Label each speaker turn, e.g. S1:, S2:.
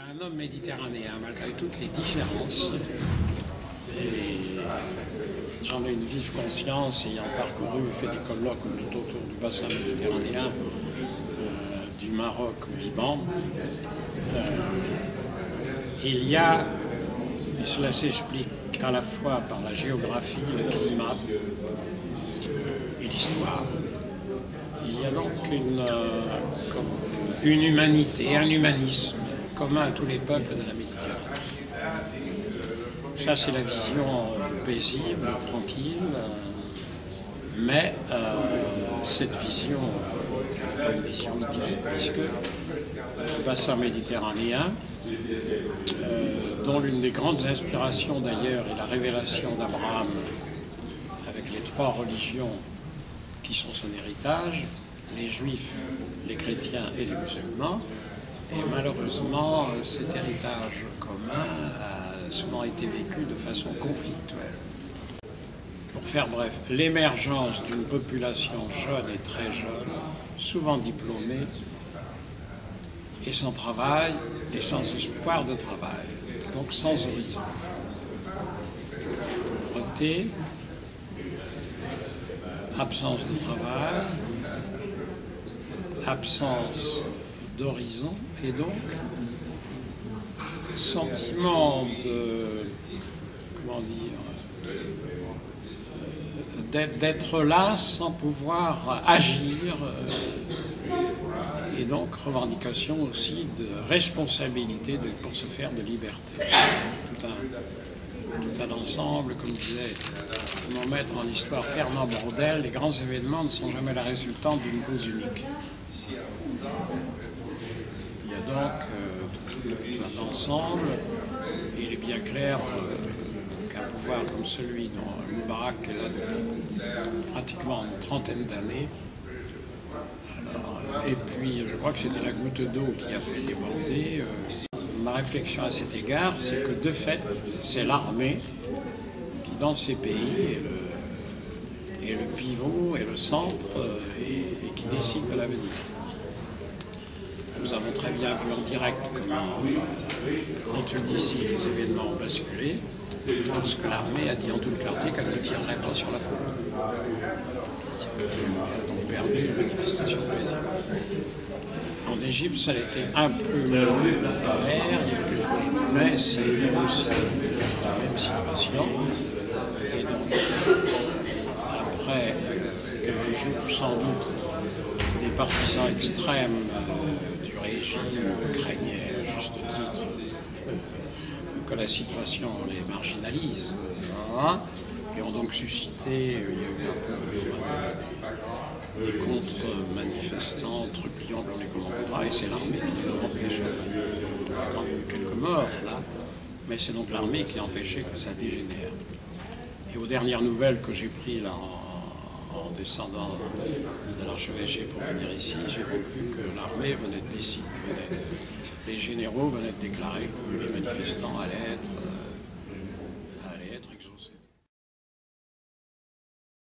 S1: un homme méditerranéen, malgré toutes les différences. J'en ai une vive conscience, ayant parcouru, fait des colloques tout autour du bassin méditerranéen, du Maroc au Liban. Il y a, et cela s'explique à la fois par la géographie, le climat et l'histoire. Il y a donc une humanité, un humanisme commun à tous les peuples de la Méditerranée. Ça, c'est la vision paisible, tranquille, mais cette vision n'est pas une vision idyllique, puisque le bassin méditerranéen, dont l'une des grandes inspirations d'ailleurs est la révélation d'Abraham avec les trois religions qui sont son héritage, les juifs, les chrétiens et les musulmans, et malheureusement cet héritage commun a souvent été vécu de façon conflictuelle. Pour faire bref, l'émergence d'une population jeune et très jeune, souvent diplômée, et sans travail et sans espoir de travail, donc sans horizon. Pauvreté, absence de travail, absence d'horizon et donc sentiment d'être là sans pouvoir agir et donc revendication aussi de responsabilité pour se faire de liberté. Tout un ensemble, comme disait mon maître en histoire Fernand Braudel, les grands événements ne sont jamais la résultante d'une cause unique. Il y a donc tout un ensemble, et il est bien clair qu'un pouvoir comme celui dont Moubarak est là depuis pratiquement une trentaine d'années, et puis je crois que c'était la goutte d'eau qui a fait déborder. Ma réflexion à cet égard, c'est que de fait, c'est l'armée qui, dans ces pays, est le pivot et le centre et qui décide de l'avenir. Nous avons très bien vu en direct comment, en Tunisie, les événements ont basculé, parce que l'armée a dit en toute clarté qu'elle ne tirerait pas sur la foule. Elle a donc permis une manifestation paisible. En Égypte, ça a été un peu moins clair, il y a eu quelques jours, mais ça a été aussi la même situation. Et donc, après quelques jours, sans doute, des partisans extrêmes du régime craignaient, à juste titre, que la situation les marginalise, et ont donc suscité, il y a eu un peu des contre-manifestants, trublions, on les commandera, et c'est l'armée qui les a empêchés. Il y a quand même eu quelques morts là, mais c'est donc l'armée qui a empêché que ça dégénère. Et aux dernières nouvelles que j'ai prises là en descendant de l'archevêché pour venir ici, j'ai donc vu que l'armée venait de décider, les généraux venaient de déclarer que les manifestants allaient être